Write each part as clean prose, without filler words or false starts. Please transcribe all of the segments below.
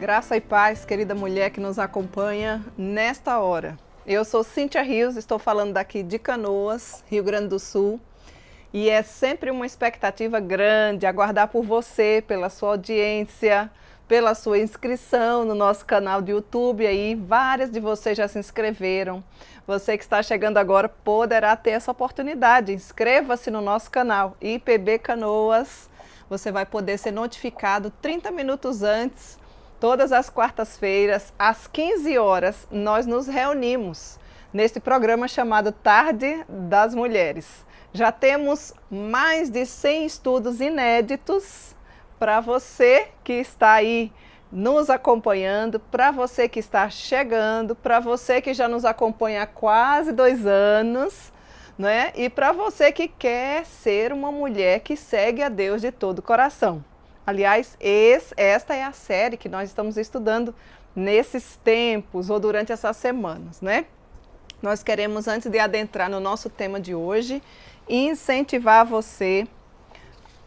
Graça e paz, querida mulher que nos acompanha nesta hora. Eu sou Cíntia Rios, estou falando daqui de Canoas, Rio Grande do Sul. E é sempre uma expectativa grande aguardar por você, pela sua audiência, pela sua inscrição no nosso canal de YouTube. Aí várias de vocês já se inscreveram. Você que está chegando agora poderá ter essa oportunidade. Inscreva-se no nosso canal IPB Canoas. Você vai poder ser notificado 30 minutos antes. Todas as quartas-feiras, às 15 horas, nós nos reunimos neste programa chamado Tarde das Mulheres. Já temos mais de 100 estudos inéditos para você que está aí nos acompanhando, para você que está chegando, para você que já nos acompanha há quase 2 anos, né? E para você que quer ser uma mulher que segue a Deus de todo o coração. Aliás, esta é a série que nós estamos estudando nesses tempos ou durante essas semanas, né? Nós queremos, antes de adentrar no nosso tema de hoje, incentivar você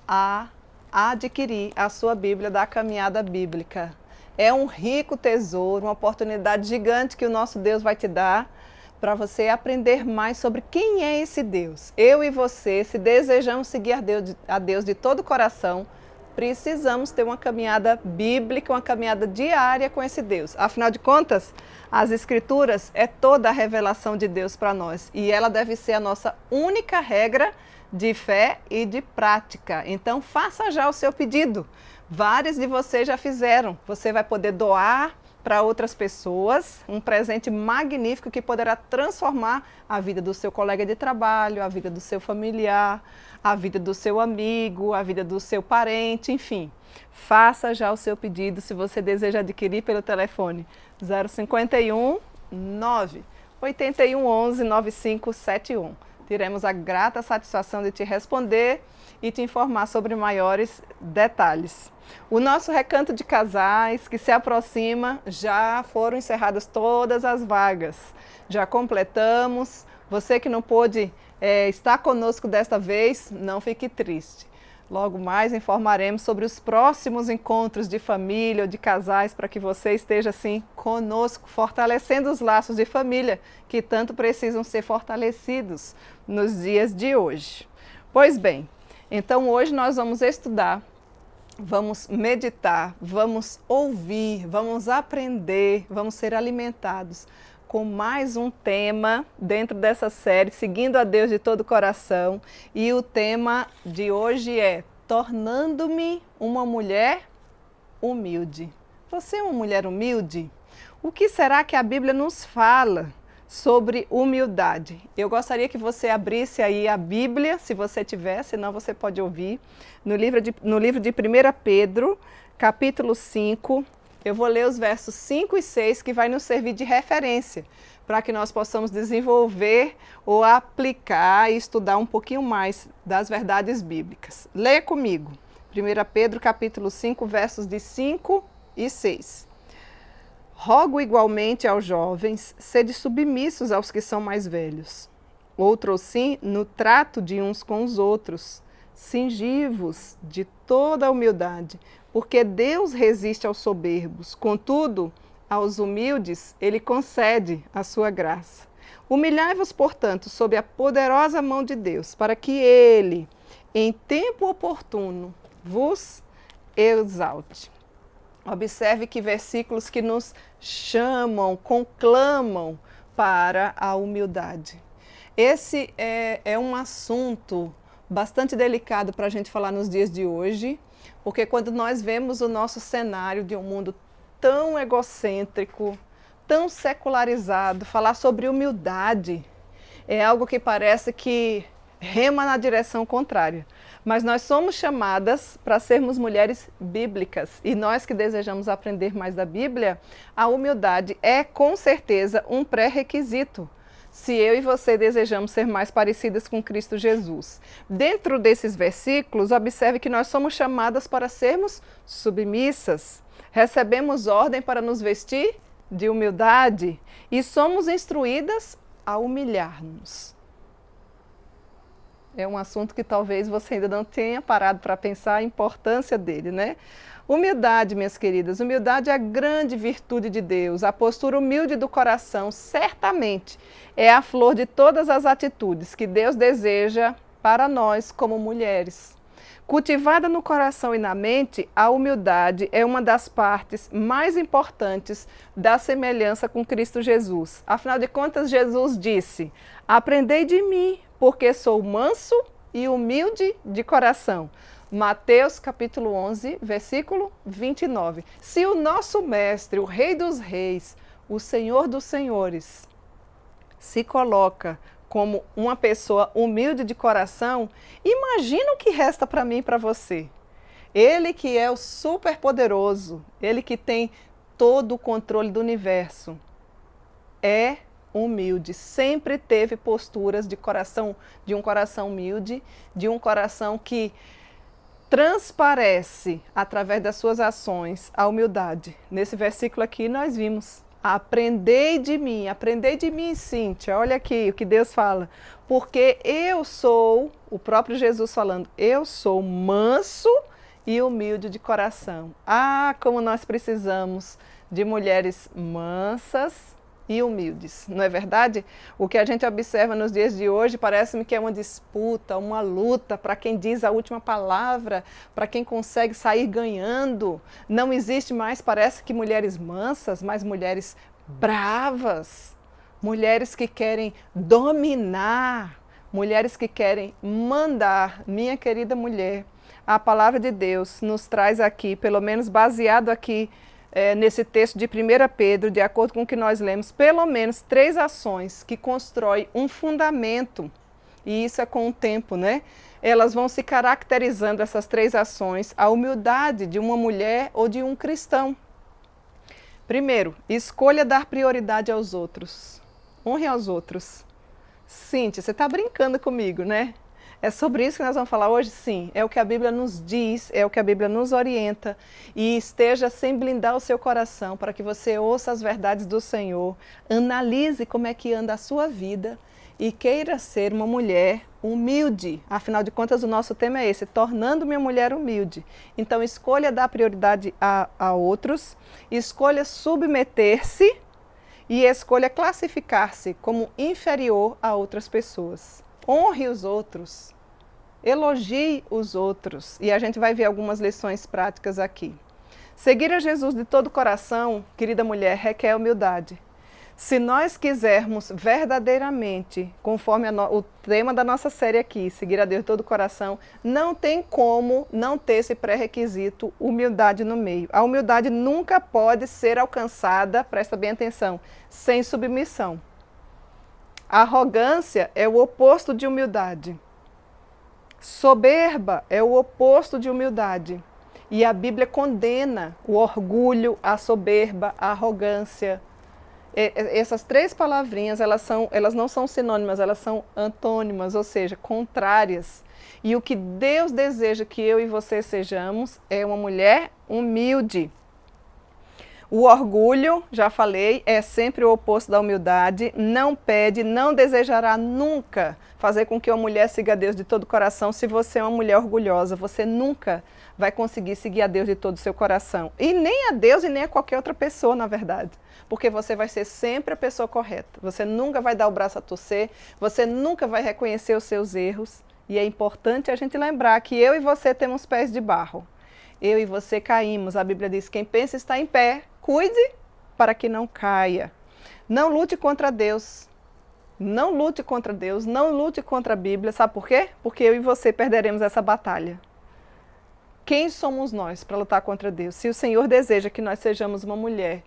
a adquirir a sua Bíblia da Caminhada Bíblica. É um rico tesouro, uma oportunidade gigante que o nosso Deus vai te dar para você aprender mais sobre quem é esse Deus. Eu e você, se desejamos seguir a Deus de todo o coração, precisamos ter uma caminhada bíblica, uma caminhada diária com esse Deus. Afinal de contas, as Escrituras é toda a revelação de Deus para nós e ela deve ser a nossa única regra de fé e de prática. Então, faça já o seu pedido. Vários de vocês já fizeram. Você vai poder doar para outras pessoas um presente magnífico que poderá transformar a vida do seu colega de trabalho, a vida do seu familiar, a vida do seu amigo, a vida do seu parente, enfim. Faça já o seu pedido se você deseja adquirir pelo telefone 051 9 81 11 9571. Teremos a grata satisfação de te responder e te informar sobre maiores detalhes. O nosso recanto de casais que se aproxima, já foram encerradas todas as vagas. Já completamos. Você que não pôde estar conosco desta vez, não fique triste. Logo mais informaremos sobre os próximos encontros de família ou de casais para que você esteja assim conosco, fortalecendo os laços de família que tanto precisam ser fortalecidos nos dias de hoje. Pois bem, então hoje nós vamos estudar, vamos meditar, vamos ouvir, vamos aprender, vamos ser alimentados com mais um tema dentro dessa série, Seguindo a Deus de todo o coração. E o tema de hoje é Tornando-me uma mulher humilde. Você é uma mulher humilde? O que será que a Bíblia nos fala sobre humildade? Eu gostaria que você abrisse aí a Bíblia, se você tiver, senão você pode ouvir, no livro de 1 Pedro, capítulo 5, eu vou ler os versos 5 e 6 que vai nos servir de referência para que nós possamos desenvolver ou aplicar e estudar um pouquinho mais das verdades bíblicas. Leia comigo, 1 Pedro capítulo 5, versos de 5 e 6. Rogo igualmente aos jovens, sede submissos aos que são mais velhos. Outrossim, no trato de uns com os outros, cingivos de toda a humildade, porque Deus resiste aos soberbos, contudo, aos humildes ele concede a sua graça. Humilhai-vos, portanto, sob a poderosa mão de Deus, para que ele, em tempo oportuno, vos exalte. Observe que versículos que nos chamam, conclamam para a humildade. Esse é um assunto bastante delicado para a gente falar nos dias de hoje, porque quando nós vemos o nosso cenário de um mundo tão egocêntrico, tão secularizado, falar sobre humildade é algo que parece que rema na direção contrária. Mas nós somos chamadas para sermos mulheres bíblicas e nós que desejamos aprender mais da Bíblia, a humildade é com certeza um pré-requisito se eu e você desejamos ser mais parecidas com Cristo Jesus. Dentro desses versículos, observe que nós somos chamadas para sermos submissas. Recebemos ordem para nos vestir de humildade e somos instruídas a humilhar-nos. É um assunto que talvez você ainda não tenha parado para pensar a importância dele, né? Humildade, minhas queridas, humildade é a grande virtude de Deus. A postura humilde do coração, certamente, é a flor de todas as atitudes que Deus deseja para nós como mulheres. Cultivada no coração e na mente, a humildade é uma das partes mais importantes da semelhança com Cristo Jesus. Afinal de contas, Jesus disse: "Aprendei de mim, porque sou manso e humilde de coração." Mateus capítulo 11, versículo 29. Se o nosso mestre, o Rei dos Reis, o Senhor dos Senhores, se coloca como uma pessoa humilde de coração, imagina o que resta para mim e para você. Ele que é o superpoderoso, ele que tem todo o controle do universo, é humilde, sempre teve posturas de coração, de um coração humilde, de um coração que transparece através das suas ações a humildade. Nesse versículo aqui nós vimos: aprendei de mim, Cíntia, olha aqui o que Deus fala, porque eu sou, o próprio Jesus falando, eu sou manso e humilde de coração. Ah, como nós precisamos de mulheres mansas e humildes, não é verdade? O que a gente observa nos dias de hoje parece-me que é uma disputa, uma luta para quem diz a última palavra, para quem consegue sair ganhando. Não existe mais, parece que mulheres mansas, mas mulheres bravas, mulheres que querem dominar, mulheres que querem mandar. Minha querida mulher, a palavra de Deus nos traz aqui, pelo menos baseado aqui, nesse texto de 1 Pedro, de acordo com o que nós lemos, pelo menos 3 ações que constroem um fundamento, e isso é com o tempo, né? Elas vão se caracterizando, essas 3 ações, a humildade de uma mulher ou de um cristão. Primeiro, escolha dar prioridade aos outros. Honre aos outros. Cíntia, você está brincando comigo, né? É sobre isso que nós vamos falar hoje? Sim, é o que a Bíblia nos diz, é o que a Bíblia nos orienta, e esteja sem blindar o seu coração para que você ouça as verdades do Senhor, analise como é que anda a sua vida e queira ser uma mulher humilde. Afinal de contas, o nosso tema é esse: tornando-me uma mulher humilde. Então, escolha dar prioridade a outros, escolha submeter-se e escolha classificar-se como inferior a outras pessoas. Honre os outros, elogie os outros, e a gente vai ver algumas lições práticas aqui. Seguir a Jesus de todo o coração, querida mulher, requer humildade. Se nós quisermos verdadeiramente, conforme o tema da nossa série aqui, seguir a Deus de todo o coração, não tem como não ter esse pré-requisito, humildade no meio. A humildade nunca pode ser alcançada, presta bem atenção, sem submissão. A arrogância é o oposto de humildade. Soberba é o oposto de humildade. E a Bíblia condena o orgulho, a soberba, a arrogância. Essas 3 palavrinhas, elas não são sinônimas, elas são antônimas, ou seja, contrárias. E o que Deus deseja que eu e você sejamos é uma mulher humilde. O orgulho, já falei, é sempre o oposto da humildade. Não pede, não desejará nunca fazer com que uma mulher siga a Deus de todo o coração. Se você é uma mulher orgulhosa, você nunca vai conseguir seguir a Deus de todo o seu coração. E nem a Deus e nem a qualquer outra pessoa, na verdade. Porque você vai ser sempre a pessoa correta. Você nunca vai dar o braço a torcer, você nunca vai reconhecer os seus erros. E é importante a gente lembrar que eu e você temos pés de barro. Eu e você caímos. A Bíblia diz: quem pensa está em pé, cuide para que não caia. Não lute contra Deus. Não lute contra Deus, não lute contra a Bíblia. Sabe por quê? Porque eu e você perderemos essa batalha. Quem somos nós para lutar contra Deus? Se o Senhor deseja que nós sejamos uma mulher,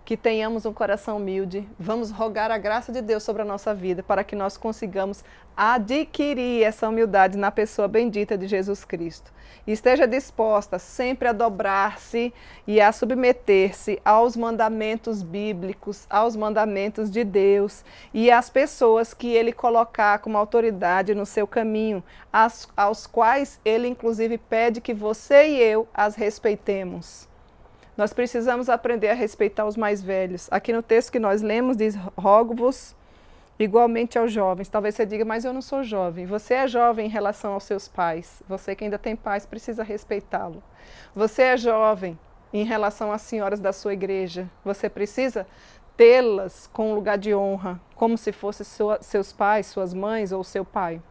que tenhamos um coração humilde, vamos rogar a graça de Deus sobre a nossa vida para que nós consigamos adquirir essa humildade na pessoa bendita de Jesus Cristo. E esteja disposta sempre a dobrar-se e a submeter-se aos mandamentos bíblicos, aos mandamentos de Deus e às pessoas que Ele colocar como autoridade no seu caminho, aos quais Ele inclusive pede que você e eu as respeitemos. Nós precisamos aprender a respeitar os mais velhos. Aqui no texto que nós lemos diz: rogo-vos, Igualmente aos jovens. Talvez você diga, mas eu não sou jovem. Você é jovem em relação aos seus pais. Você que ainda tem pais precisa respeitá-lo. Você é jovem em relação às senhoras da sua igreja. Você precisa tê-las com um lugar de honra, como se fossem seus pais, suas mães ou seu pai.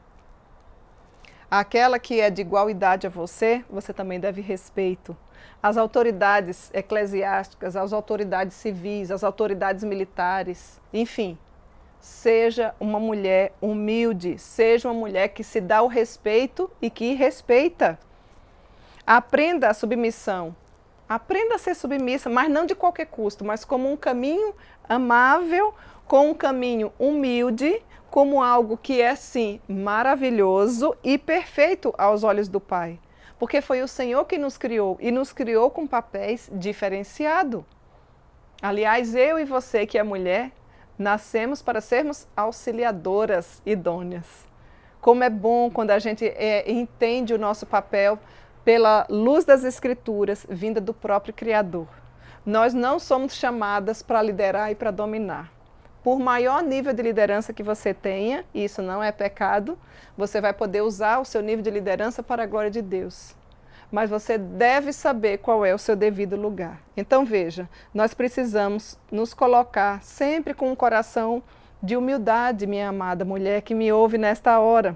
Aquela que é de igual idade a você, você também deve respeito. As autoridades eclesiásticas, as autoridades civis, as autoridades militares, enfim. Seja uma mulher humilde, seja uma mulher que se dá o respeito e que respeita. Aprenda a submissão. Aprenda a ser submissa, mas não de qualquer custo, mas como um caminho amável, com um caminho humilde, como algo que é, sim, maravilhoso e perfeito aos olhos do Pai. Porque foi o Senhor que nos criou e nos criou com papéis diferenciados. Aliás, eu e você que é mulher, nascemos para sermos auxiliadoras idôneas. Como é bom quando a gente entende o nosso papel pela luz das Escrituras, vinda do próprio Criador. Nós não somos chamadas para liderar e para dominar. Por maior nível de liderança que você tenha, e isso não é pecado, você vai poder usar o seu nível de liderança para a glória de Deus. Mas você deve saber qual é o seu devido lugar. Então veja, nós precisamos nos colocar sempre com um coração de humildade, minha amada mulher que me ouve nesta hora.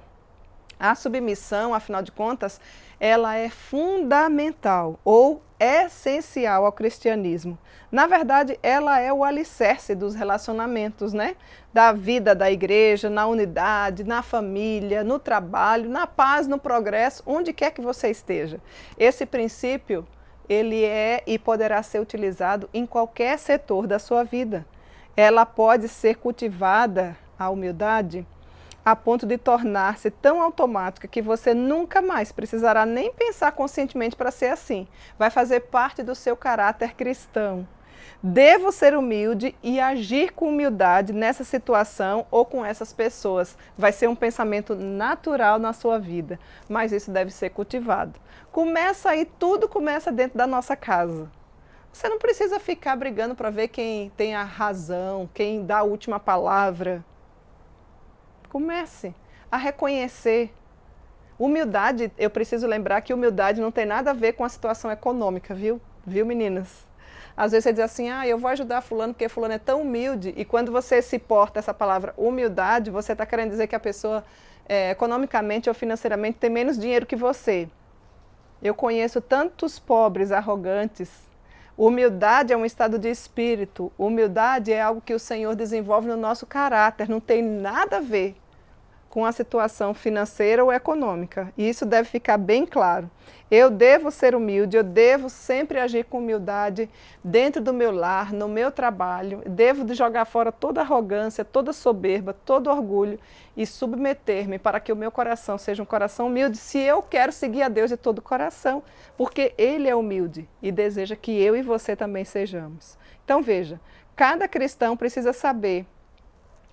A submissão, afinal de contas, ela é fundamental ou essencial ao cristianismo. Na verdade, ela é o alicerce dos relacionamentos, né? Da vida da igreja, na unidade, na família, no trabalho, na paz, no progresso, onde quer que você esteja. Esse princípio, ele é e poderá ser utilizado em qualquer setor da sua vida. Ela pode ser cultivada, a humildade, a ponto de tornar-se tão automática que você nunca mais precisará nem pensar conscientemente para ser assim. Vai fazer parte do seu caráter cristão. Devo ser humilde e agir com humildade nessa situação ou com essas pessoas. Vai ser um pensamento natural na sua vida, mas isso deve ser cultivado. Começa aí, tudo começa dentro da nossa casa. Você não precisa ficar brigando para ver quem tem a razão, quem dá a última palavra. Comece a reconhecer. Humildade, eu preciso lembrar que humildade não tem nada a ver com a situação econômica, viu? Viu, meninas? Às vezes você diz assim, eu vou ajudar fulano porque fulano é tão humilde. E quando você se porta essa palavra humildade, você está querendo dizer que a pessoa economicamente ou financeiramente tem menos dinheiro que você. Eu conheço tantos pobres arrogantes. Humildade é um estado de espírito. Humildade é algo que o Senhor desenvolve no nosso caráter. Não tem nada a ver com a situação financeira ou econômica. E isso deve ficar bem claro. Eu devo ser humilde, eu devo sempre agir com humildade dentro do meu lar, no meu trabalho. Devo de jogar fora toda arrogância, toda soberba, todo orgulho e submeter-me para que o meu coração seja um coração humilde se eu quero seguir a Deus de todo o coração, porque Ele é humilde e deseja que eu e você também sejamos. Então veja, cada cristão precisa saber,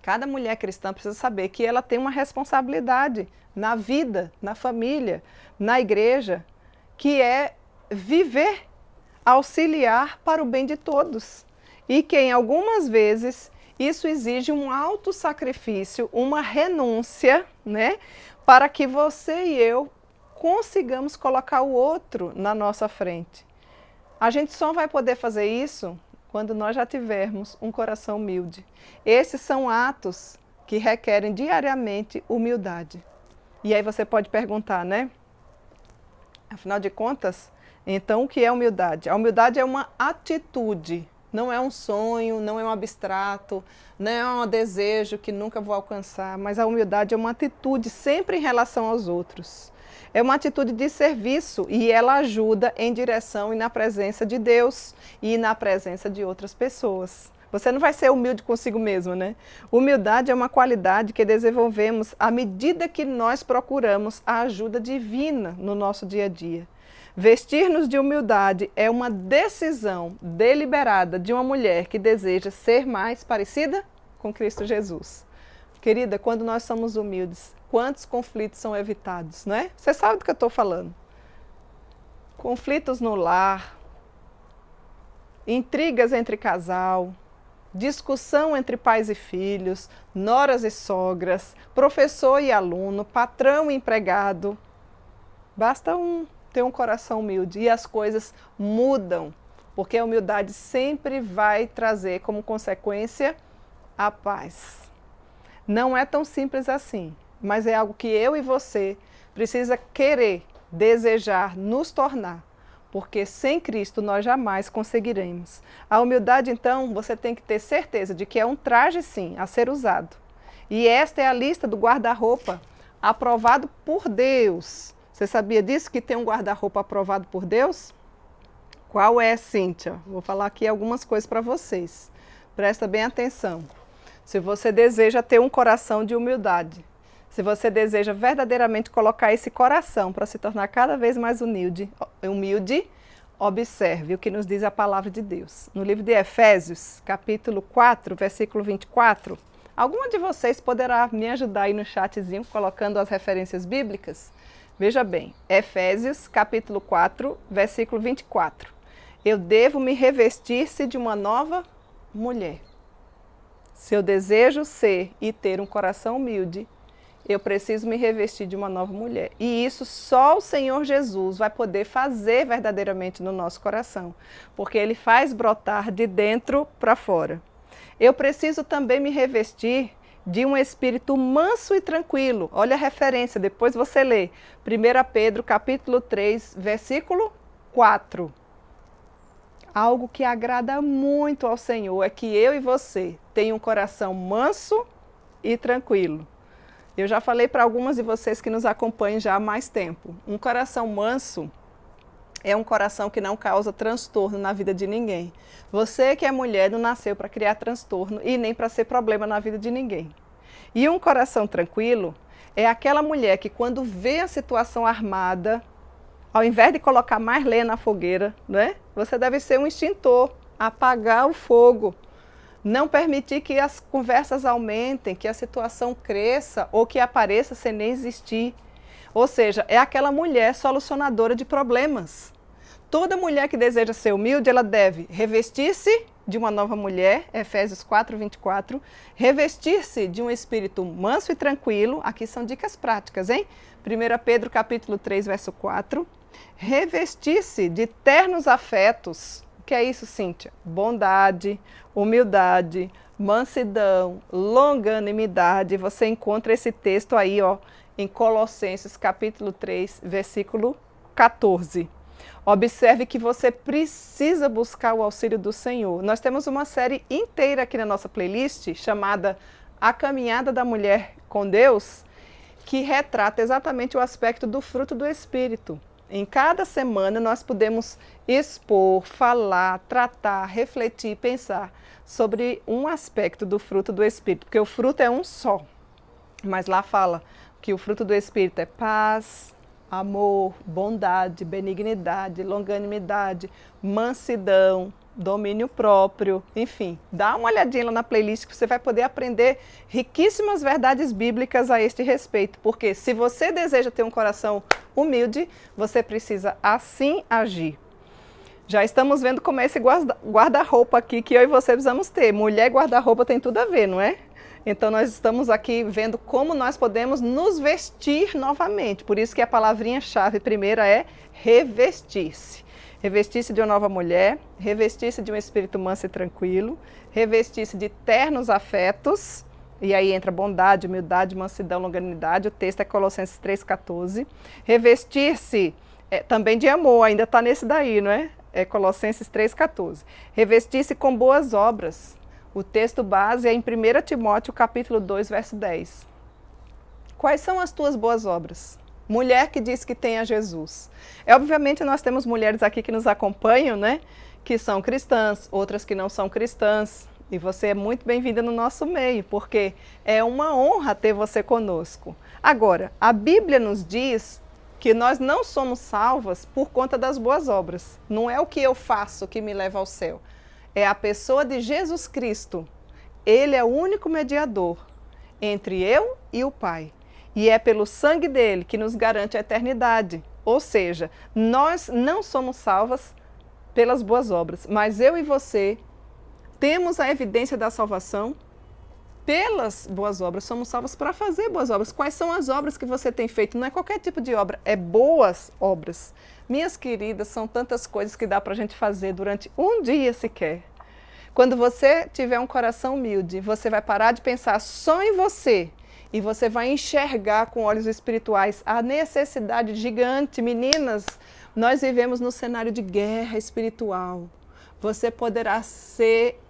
cada mulher cristã precisa saber que ela tem uma responsabilidade na vida, na família, na igreja, que é viver, auxiliar para o bem de todos. E que em algumas vezes isso exige um alto sacrifício, uma renúncia, né, para que você e eu consigamos colocar o outro na nossa frente. A gente só vai poder fazer isso quando nós já tivermos um coração humilde. Esses são atos que requerem diariamente humildade. E aí você pode perguntar, né? Afinal de contas, então o que é humildade? A humildade é uma atitude, não é um sonho, não é um abstrato, não é um desejo que nunca vou alcançar, mas a humildade é uma atitude sempre em relação aos outros. É uma atitude de serviço e ela ajuda em direção e na presença de Deus e na presença de outras pessoas. Você não vai ser humilde consigo mesmo, né? Humildade é uma qualidade que desenvolvemos à medida que nós procuramos a ajuda divina no nosso dia a dia. Vestir-nos de humildade é uma decisão deliberada de uma mulher que deseja ser mais parecida com Cristo Jesus. Querida, quando nós somos humildes, quantos conflitos são evitados, não é? Você sabe do que eu estou falando. Conflitos no lar, intrigas entre casal, discussão entre pais e filhos, noras e sogras, professor e aluno, patrão e empregado. Basta ter um coração humilde e as coisas mudam, porque a humildade sempre vai trazer como consequência a paz. Não é tão simples assim, mas é algo que eu e você precisa querer, desejar, nos tornar, porque sem Cristo nós jamais conseguiremos. A humildade, então, você tem que ter certeza de que é um traje, sim, a ser usado. E esta é a lista do guarda-roupa aprovado por Deus. Você sabia disso, que tem um guarda-roupa aprovado por Deus? Qual é, Cíntia? Vou falar aqui algumas coisas para vocês. Presta bem atenção. Se você deseja ter um coração de humildade, se você deseja verdadeiramente colocar esse coração para se tornar cada vez mais humilde, observe o que nos diz a palavra de Deus. No livro de Efésios, capítulo 4, versículo 24, alguma de vocês poderá me ajudar aí no chatzinho, colocando as referências bíblicas? Veja bem, Efésios, capítulo 4, versículo 24. Eu devo me revestir-se de uma nova mulher. Se eu desejo ser e ter um coração humilde, eu preciso me revestir de uma nova mulher. E isso só o Senhor Jesus vai poder fazer verdadeiramente no nosso coração, porque Ele faz brotar de dentro para fora. Eu preciso também me revestir de um espírito manso e tranquilo. Olha a referência, depois você lê. 1 Pedro, capítulo 3, versículo 4. Algo que agrada muito ao Senhor é que eu e você tenham um coração manso e tranquilo. Eu já falei para algumas de vocês que nos acompanham já há mais tempo. Um coração manso é um coração que não causa transtorno na vida de ninguém. Você que é mulher não nasceu para criar transtorno e nem para ser problema na vida de ninguém. E um coração tranquilo é aquela mulher que quando vê a situação armada, ao invés de colocar mais lenha na fogueira, né, você deve ser um extintor, apagar o fogo, não permitir que as conversas aumentem, que a situação cresça ou que apareça sem nem existir. Ou seja, é aquela mulher solucionadora de problemas. Toda mulher que deseja ser humilde, ela deve revestir-se de uma nova mulher, Efésios 4, 24, revestir-se de um espírito manso e tranquilo, aqui são dicas práticas, hein? 1 Pedro capítulo 3, verso 4, revestir-se de ternos afetos. O que é isso, Cíntia? Bondade, humildade, mansidão, longanimidade. Você encontra esse texto aí, ó, em Colossenses capítulo 3, versículo 14. Observe que você precisa buscar o auxílio do Senhor. Nós temos uma série inteira aqui na nossa playlist chamada A Caminhada da Mulher com Deus, que retrata exatamente o aspecto do fruto do Espírito. Em cada semana nós podemos expor, falar, tratar, refletir, pensar sobre um aspecto do fruto do Espírito, porque o fruto é um só, mas lá fala que o fruto do Espírito é paz, amor, bondade, benignidade, longanimidade, mansidão, domínio próprio, enfim. Dá uma olhadinha lá na playlist que você vai poder aprender riquíssimas verdades bíblicas a este respeito, porque se você deseja ter um coração humilde, você precisa assim agir. Já estamos vendo como é esse guarda-roupa aqui que eu e você precisamos ter. Mulher e guarda-roupa tem tudo a ver, não é? Então nós estamos aqui vendo como nós podemos nos vestir novamente. Por isso que a palavrinha-chave primeira é revestir-se. Revestir-se de uma nova mulher, revestir-se de um espírito manso e tranquilo, revestir-se de ternos afetos, e aí entra bondade, humildade, mansidão, longanimidade, o texto é Colossenses 3,14. Revestir-se também de amor, ainda está nesse daí, não é? É Colossenses 3,14. Revestir-se com boas obras. O texto base é em 1 Timóteo, capítulo 2, verso 10. Quais são as tuas boas obras? Mulher que diz que tem a Jesus. Obviamente nós temos mulheres aqui que nos acompanham, né? Que são cristãs, outras que não são cristãs. E você é muito bem-vinda no nosso meio, porque é uma honra ter você conosco. Agora, a Bíblia nos diz que nós não somos salvas por conta das boas obras. Não é o que eu faço que me leva ao céu. É a pessoa de Jesus Cristo. Ele é o único mediador entre eu e o Pai. E é pelo sangue dele que nos garante a eternidade. Ou seja, nós não somos salvas pelas boas obras, mas eu e você temos a evidência da salvação pelas boas obras. Somos salvos para fazer boas obras. Quais são as obras que você tem feito? Não é qualquer tipo de obra, é boas obras. Minhas queridas, são tantas coisas que dá para a gente fazer durante um dia sequer. Quando você tiver um coração humilde, você vai parar de pensar só em você e você vai enxergar com olhos espirituais a necessidade gigante. Meninas, nós vivemos no cenário de guerra espiritual. Você poderá ser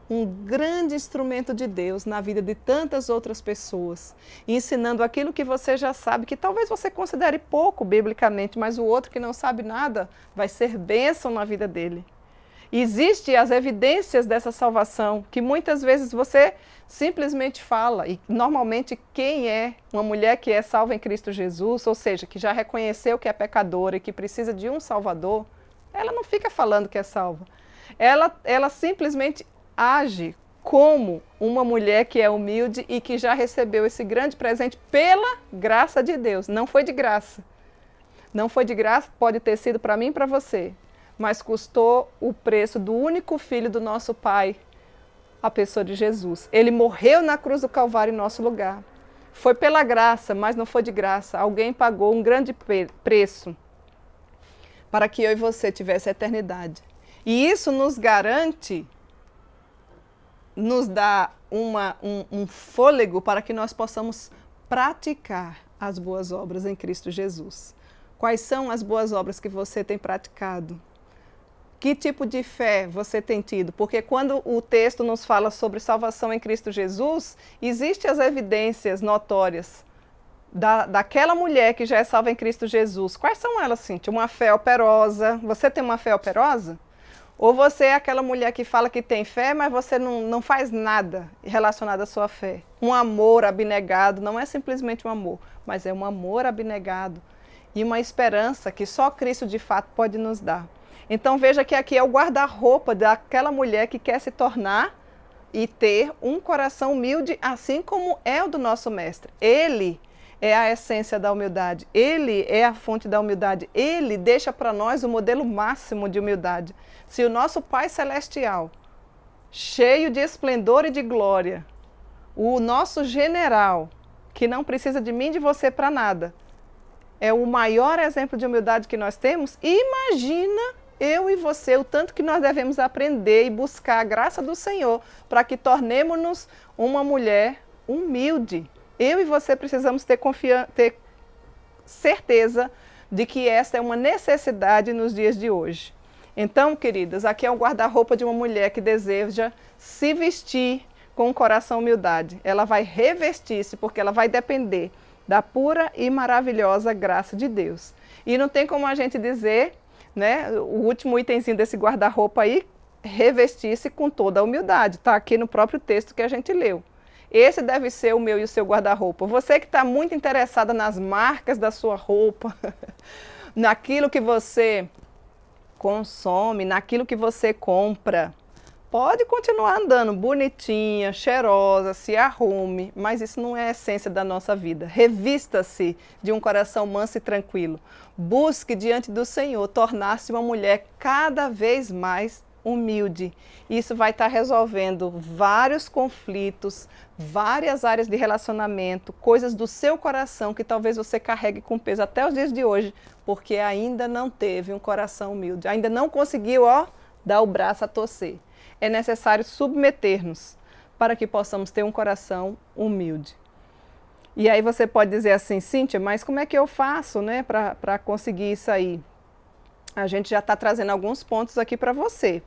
um grande instrumento de Deus na vida de tantas outras pessoas, ensinando aquilo que você já sabe, que talvez você considere pouco biblicamente, mas o outro que não sabe nada vai ser bênção na vida dele. Existem as evidências dessa salvação, que muitas vezes você simplesmente fala, e normalmente quem é uma mulher que é salva em Cristo Jesus, ou seja, que já reconheceu que é pecadora e que precisa de um Salvador, ela não fica falando que é salva. Ela simplesmente age como uma mulher que é humilde e que já recebeu esse grande presente pela graça de Deus. Não foi de graça. Não foi de graça, pode ter sido para mim e para você, mas custou o preço do único filho do nosso Pai, a pessoa de Jesus. Ele morreu na cruz do Calvário em nosso lugar. Foi pela graça, mas não foi de graça. Alguém pagou um grande preço para que eu e você tivesse a eternidade. E isso nos garante, nos dá um fôlego para que nós possamos praticar as boas obras em Cristo Jesus. Quais são as boas obras que você tem praticado? Que tipo de fé você tem tido? Porque quando o texto nos fala sobre salvação em Cristo Jesus, existem as evidências notórias daquela mulher que já é salva em Cristo Jesus. Quais são elas, Cíntia? Uma fé operosa. Você tem uma fé operosa? Ou você é aquela mulher que fala que tem fé, mas você não faz nada relacionado à sua fé? Um amor abnegado, não é simplesmente um amor, mas é um amor abnegado e uma esperança que só Cristo de fato pode nos dar. Então veja que aqui é o guarda-roupa daquela mulher que quer se tornar e ter um coração humilde, assim como é o do nosso mestre. Ele é a essência da humildade, ele é a fonte da humildade, ele deixa para nós o modelo máximo de humildade. Se o nosso Pai Celestial, cheio de esplendor e de glória, o nosso general, que não precisa de mim e de você para nada, é o maior exemplo de humildade que nós temos, imagina eu e você, o tanto que nós devemos aprender e buscar a graça do Senhor para que tornemos-nos uma mulher humilde. Eu e você precisamos ter certeza de que esta é uma necessidade nos dias de hoje. Então, queridas, aqui é o guarda-roupa de uma mulher que deseja se vestir com um coração humildade. Ela vai revestir-se porque ela vai depender da pura e maravilhosa graça de Deus. E não tem como a gente dizer, né, o último itemzinho desse guarda-roupa aí, revestir-se com toda a humildade. Está aqui no próprio texto que a gente leu. Esse deve ser o meu e o seu guarda-roupa. Você que está muito interessada nas marcas da sua roupa, naquilo que você consome, naquilo que você compra, pode continuar andando bonitinha, cheirosa, se arrume, mas isso não é a essência da nossa vida. Revista-se de um coração manso e tranquilo. Busque diante do Senhor tornar-se uma mulher cada vez mais humilde. Isso vai estar resolvendo vários conflitos, várias áreas de relacionamento, coisas do seu coração que talvez você carregue com peso até os dias de hoje, porque ainda não teve um coração humilde, ainda não conseguiu, dar o braço a torcer. É necessário submeter-nos para que possamos ter um coração humilde. E aí você pode dizer assim, Cíntia, mas como é que eu faço, né, para conseguir isso aí? A gente já está trazendo alguns pontos aqui para você.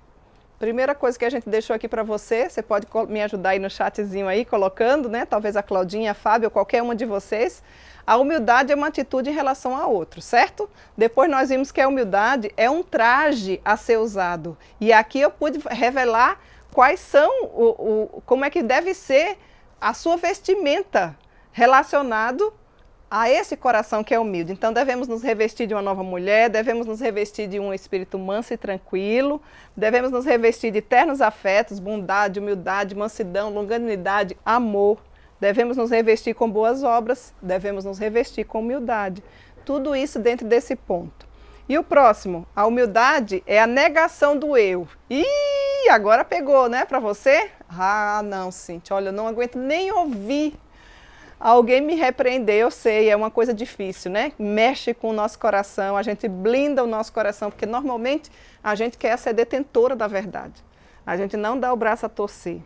Primeira coisa que a gente deixou aqui para você, você pode me ajudar aí no chatzinho aí, colocando, né? Talvez a Claudinha, a Fábio, qualquer uma de vocês. A humildade é uma atitude em relação a outro, certo? Depois nós vimos que a humildade é um traje a ser usado. E aqui eu pude revelar quais são, como é que deve ser a sua vestimenta relacionado a esse coração que é humilde. Então devemos nos revestir de uma nova mulher, devemos nos revestir de um espírito manso e tranquilo, devemos nos revestir de ternos afetos, bondade, humildade, mansidão, longanimidade, amor. Devemos nos revestir com boas obras, devemos nos revestir com humildade. Tudo isso dentro desse ponto. E o próximo, a humildade é a negação do eu. Ih, agora pegou, né, para você? Ah, não, Cíntia, olha, eu não aguento nem ouvir alguém me repreender, eu sei, é uma coisa difícil, né? Mexe com o nosso coração, a gente blinda o nosso coração, porque normalmente a gente quer ser detentora da verdade. A gente não dá o braço a torcer.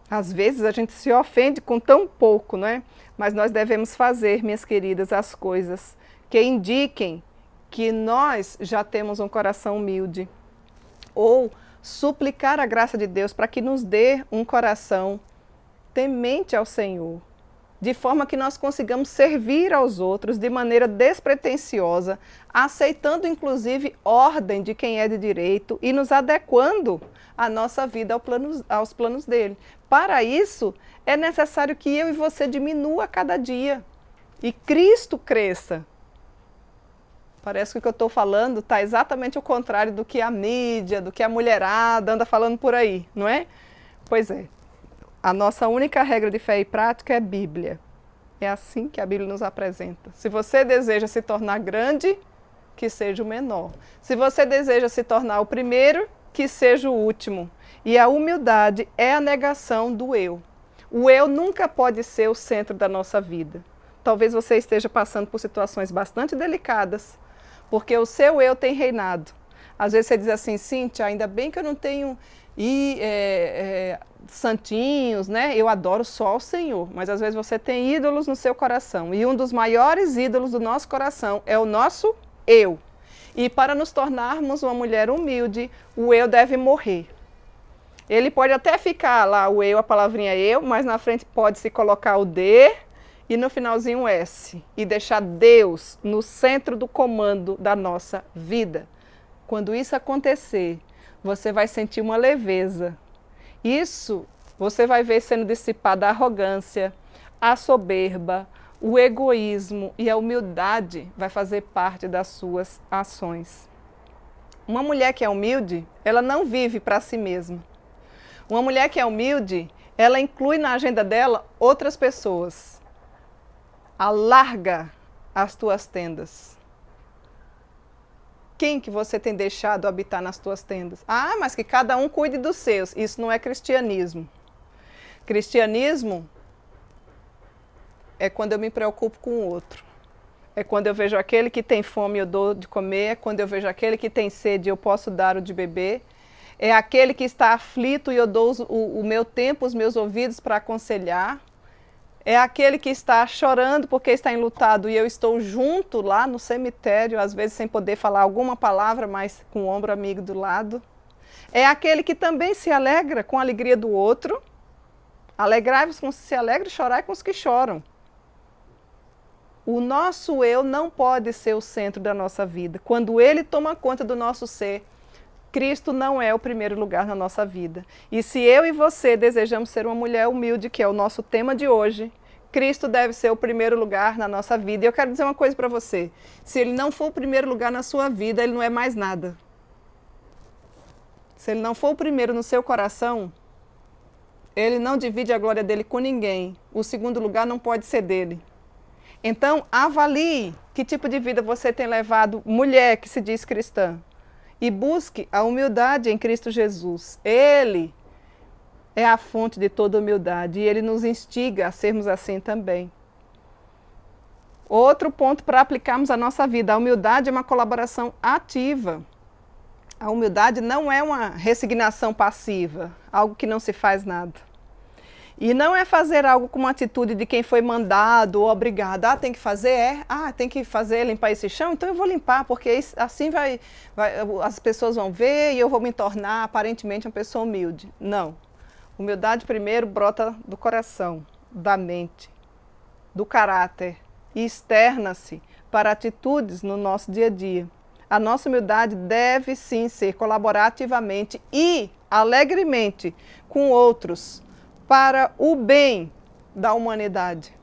Às vezes a gente se ofende com tão pouco, né? Mas nós devemos fazer, minhas queridas, as coisas que indiquem que nós já temos um coração humilde. Ou suplicar a graça de Deus para que nos dê um coração temente ao Senhor, de forma que nós consigamos servir aos outros de maneira despretensiosa, aceitando inclusive ordem de quem é de direito e nos adequando a nossa vida aos planos dele. Para isso, é necessário que eu e você diminua a cada dia e Cristo cresça. Parece que o que eu estou falando está exatamente o contrário do que a mídia, do que a mulherada anda falando por aí, não é? Pois é. A nossa única regra de fé e prática é Bíblia. É assim que a Bíblia nos apresenta. Se você deseja se tornar grande, que seja o menor. Se você deseja se tornar o primeiro, que seja o último. E a humildade é a negação do eu. O eu nunca pode ser o centro da nossa vida. Talvez você esteja passando por situações bastante delicadas, porque o seu eu tem reinado. Às vezes você diz assim, Cíntia, ainda bem que eu não tenho santinhos, né? Eu adoro só o Senhor, mas às vezes você tem ídolos no seu coração. E um dos maiores ídolos do nosso coração é o nosso eu. E para nos tornarmos uma mulher humilde, o eu deve morrer. Ele pode até ficar lá, o eu, a palavrinha eu, mas na frente pode se colocar o D e no finalzinho um S. E deixar Deus no centro do comando da nossa vida. Quando isso acontecer, você vai sentir uma leveza. Isso você vai ver sendo dissipada a arrogância, a soberba, o egoísmo e a humildade vai fazer parte das suas ações. Uma mulher que é humilde, ela não vive para si mesma. Uma mulher que é humilde, ela inclui na agenda dela outras pessoas. Alarga as tuas tendas. Quem que você tem deixado habitar nas tuas tendas? Ah, mas que cada um cuide dos seus. Isso não é cristianismo. Cristianismo é quando eu me preocupo com o outro. É quando eu vejo aquele que tem fome e eu dou de comer. É quando eu vejo aquele que tem sede e eu posso dar o de beber. É aquele que está aflito e eu dou o meu tempo, os meus ouvidos para aconselhar. É aquele que está chorando porque está enlutado e eu estou junto lá no cemitério, às vezes sem poder falar alguma palavra, mas com o ombro amigo do lado. É aquele que também se alegra com a alegria do outro. Alegrai-vos com os que se alegram e chorai com os que choram. O nosso eu não pode ser o centro da nossa vida. Quando ele toma conta do nosso ser, Cristo não é o primeiro lugar na nossa vida. E se eu e você desejamos ser uma mulher humilde, que é o nosso tema de hoje, Cristo deve ser o primeiro lugar na nossa vida. E eu quero dizer uma coisa para você. Se ele não for o primeiro lugar na sua vida, ele não é mais nada. Se ele não for o primeiro no seu coração, ele não divide a glória dele com ninguém. O segundo lugar não pode ser dele. Então, avalie que tipo de vida você tem levado, mulher que se diz cristã. E busque a humildade em Cristo Jesus. Ele é a fonte de toda humildade e ele nos instiga a sermos assim também. Outro ponto para aplicarmos a nossa vida. A humildade é uma colaboração ativa. A humildade não é uma resignação passiva, algo que não se faz nada. E não é fazer algo com uma atitude de quem foi mandado ou obrigado. Ah, tem que fazer? Tem que fazer, limpar esse chão? Então eu vou limpar, porque assim as pessoas vão ver e eu vou me tornar aparentemente uma pessoa humilde. Não. Humildade primeiro brota do coração, da mente, do caráter e externa-se para atitudes no nosso dia a dia. A nossa humildade deve sim ser colaborar ativamente e alegremente com outros, para o bem da humanidade.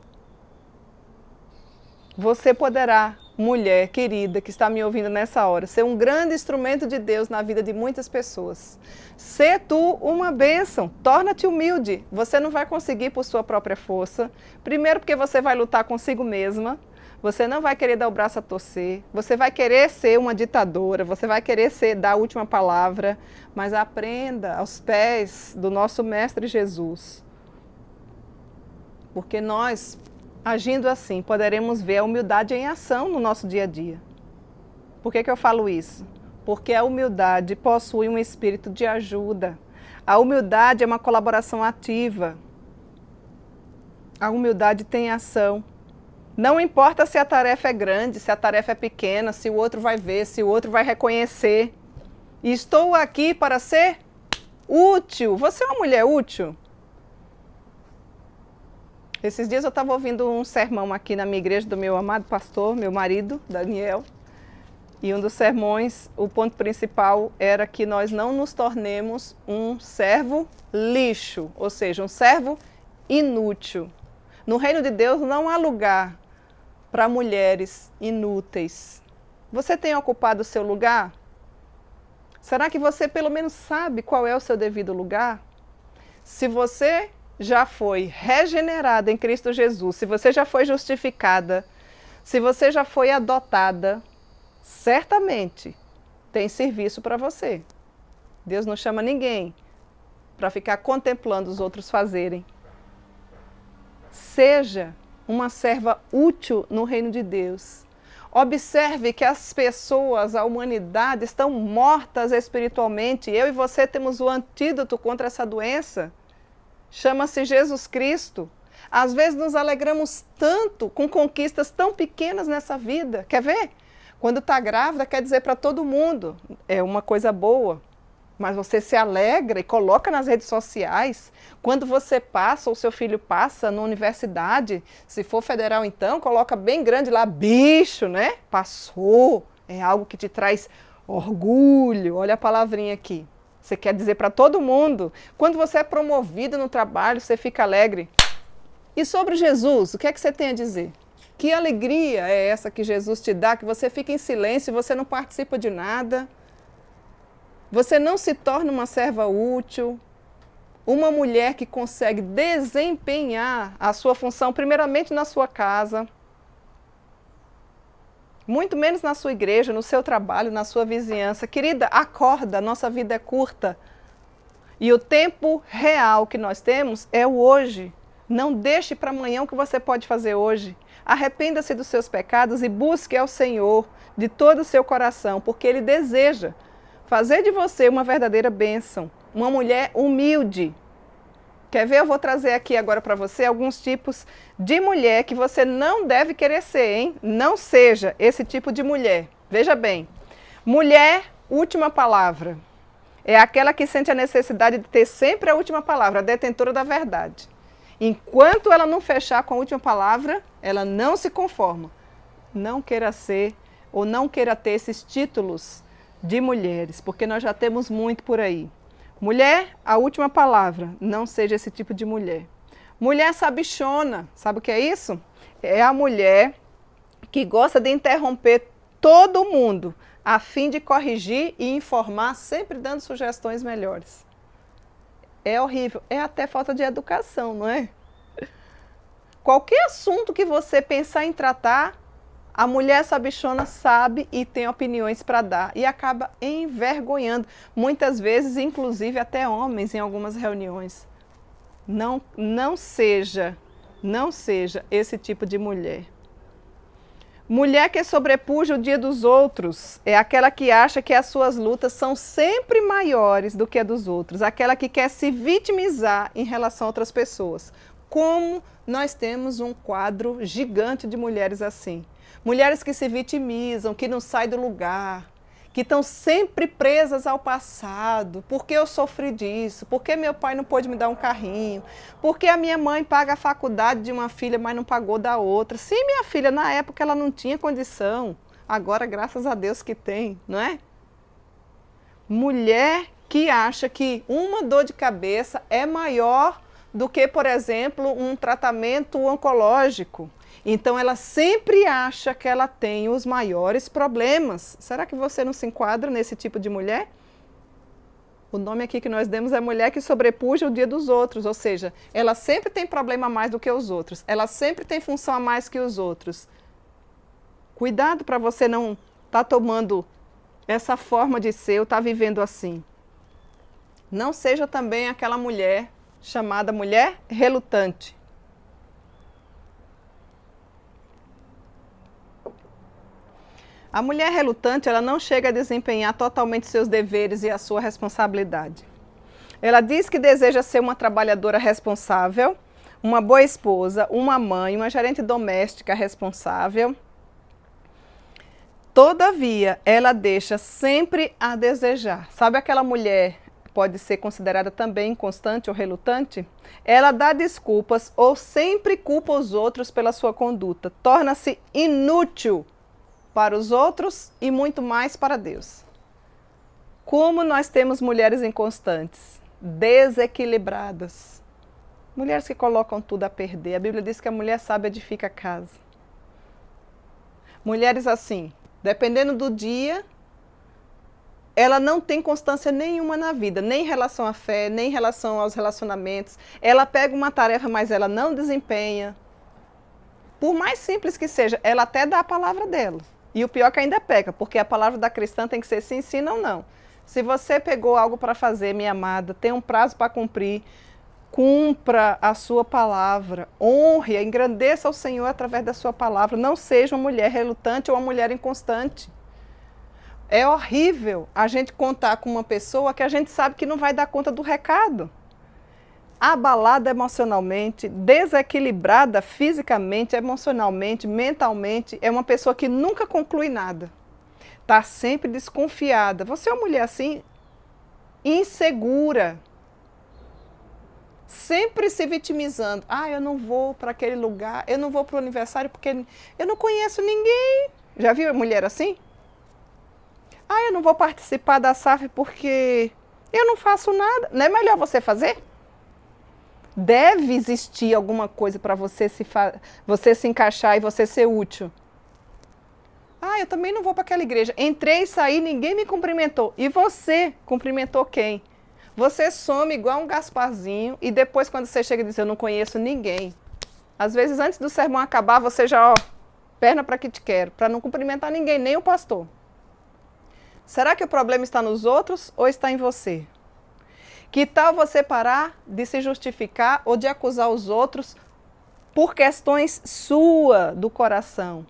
Você poderá, mulher querida que está me ouvindo nessa hora, ser um grande instrumento de Deus na vida de muitas pessoas. Sê tu uma bênção, torna-te humilde. Você não vai conseguir por sua própria força. Primeiro porque você vai lutar consigo mesma, você não vai querer dar o braço a torcer, você vai querer ser uma ditadora, você vai querer dar a última palavra, mas aprenda aos pés do nosso Mestre Jesus. Porque nós, agindo assim, poderemos ver a humildade em ação no nosso dia a dia. Por que eu falo isso? Porque a humildade possui um espírito de ajuda. A humildade é uma colaboração ativa. A humildade tem ação. Não importa se a tarefa é grande, se a tarefa é pequena, se o outro vai ver, se o outro vai reconhecer. Estou aqui para ser útil. Você é uma mulher útil? Esses dias eu estava ouvindo um sermão aqui na minha igreja do meu amado pastor, meu marido, Daniel. E um dos sermões, o ponto principal era que nós não nos tornemos um servo lixo, ou seja, um servo inútil. No reino de Deus não há lugar para mulheres inúteis. Você tem ocupado o seu lugar? Será que você pelo menos sabe qual é o seu devido lugar? Se você já foi regenerada em Cristo Jesus, se você já foi justificada, se você já foi adotada, certamente tem serviço para você. Deus não chama ninguém para ficar contemplando os outros fazerem. Seja uma serva útil no reino de Deus. Observe que as pessoas, a humanidade, estão mortas espiritualmente. Eu e você temos o antídoto contra essa doença. Chama-se Jesus Cristo. Às vezes nos alegramos tanto com conquistas tão pequenas nessa vida. Quer ver? Quando está grávida, quer dizer para todo mundo, é uma coisa boa. Mas você se alegra e coloca nas redes sociais. Quando você passa, ou seu filho passa na universidade, se for federal então, coloca bem grande lá, bicho, né? Passou. É algo que te traz orgulho. Olha a palavrinha aqui. Você quer dizer para todo mundo. Quando você é promovido no trabalho, você fica alegre. E sobre Jesus, o que é que você tem a dizer? Que alegria é essa que Jesus te dá, que você fica em silêncio, você não participa de nada. Você não se torna uma serva útil, uma mulher que consegue desempenhar a sua função, primeiramente na sua casa, muito menos na sua igreja, no seu trabalho, na sua vizinhança. Querida, acorda, nossa vida é curta. E o tempo real que nós temos é o hoje. Não deixe para amanhã o que você pode fazer hoje. Arrependa-se dos seus pecados e busque ao Senhor de todo o seu coração, porque Ele deseja fazer de você uma verdadeira bênção, uma mulher humilde. Quer ver? Eu vou trazer aqui agora para você alguns tipos de mulher que você não deve querer ser, hein? Não seja esse tipo de mulher. Veja bem, mulher, última palavra. É aquela que sente a necessidade de ter sempre a última palavra, a detentora da verdade. Enquanto ela não fechar com a última palavra, ela não se conforma. Não queira ser ou não queira ter esses títulos de mulheres, porque nós já temos muito por aí. Mulher, a última palavra, não seja esse tipo de mulher. Mulher sabichona, sabe o que é isso? É a mulher que gosta de interromper todo mundo, a fim de corrigir e informar, sempre dando sugestões melhores. É horrível, é até falta de educação, não é? Qualquer assunto que você pensar em tratar, a mulher sabichona sabe e tem opiniões para dar e acaba envergonhando, muitas vezes, inclusive até homens em algumas reuniões. Não seja esse tipo de mulher. Mulher que sobrepuja o dia dos outros é aquela que acha que as suas lutas são sempre maiores do que a dos outros, aquela que quer se vitimizar em relação a outras pessoas. Como nós temos um quadro gigante de mulheres assim. Mulheres que se vitimizam, que não saem do lugar, que estão sempre presas ao passado. Por que eu sofri disso? Por que meu pai não pôde me dar um carrinho? Por que a minha mãe paga a faculdade de uma filha, mas não pagou da outra? Sim, minha filha, na época ela não tinha condição. Agora, graças a Deus que tem, não é? Mulher que acha que uma dor de cabeça é maior do que, por exemplo, um tratamento oncológico. Então, ela sempre acha que ela tem os maiores problemas. Será que você não se enquadra nesse tipo de mulher? O nome aqui que nós demos é mulher que sobrepuja o dia dos outros, ou seja, ela sempre tem problema a mais do que os outros, ela sempre tem função a mais que os outros. Cuidado para você não estar tomando essa forma de ser ou estar vivendo assim. Não seja também aquela mulher chamada mulher relutante. A mulher relutante, ela não chega a desempenhar totalmente seus deveres e a sua responsabilidade. Ela diz que deseja ser uma trabalhadora responsável, uma boa esposa, uma mãe, uma gerente doméstica responsável. Todavia, ela deixa sempre a desejar. Sabe aquela mulher que pode ser considerada também inconstante ou relutante? Ela dá desculpas ou sempre culpa os outros pela sua conduta. Torna-se inútil para os outros e muito mais para Deus. Como nós temos mulheres inconstantes, desequilibradas, mulheres que colocam tudo a perder. A Bíblia diz que a mulher sábia edifica a casa. Mulheres assim, dependendo do dia, ela não tem constância nenhuma na vida, nem em relação à fé, nem em relação aos relacionamentos. Ela pega uma tarefa, mas ela não desempenha. Por mais simples que seja, ela até dá a palavra dela. E o pior é que ainda peca, porque a palavra da cristã tem que ser sim, sim, não, não. Se você pegou algo para fazer, minha amada, tem um prazo para cumprir, cumpra a sua palavra, honre, engrandeça o Senhor através da sua palavra. Não seja uma mulher relutante ou uma mulher inconstante. É horrível a gente contar com uma pessoa que a gente sabe que não vai dar conta do recado. Abalada emocionalmente, desequilibrada fisicamente, emocionalmente, mentalmente, é uma pessoa que nunca conclui nada. Está sempre desconfiada. Você é uma mulher assim, insegura, sempre se vitimizando. Ah, eu não vou para aquele lugar, eu não vou para o aniversário porque eu não conheço ninguém. Já viu mulher assim? Ah, eu não vou participar da SAF porque eu não faço nada. Não é melhor você fazer? Deve existir alguma coisa para você se encaixar e você ser útil. Ah, eu também não vou para aquela igreja. Entrei e saí, ninguém me cumprimentou. E você cumprimentou quem? Você some igual um Gasparzinho e depois quando você chega e diz, eu não conheço ninguém. Às vezes antes do sermão acabar, você já, ó, perna para que te quero, para não cumprimentar ninguém, nem o pastor. Será que o problema está nos outros ou está em você? Que tal você parar de se justificar ou de acusar os outros por questões sua do coração?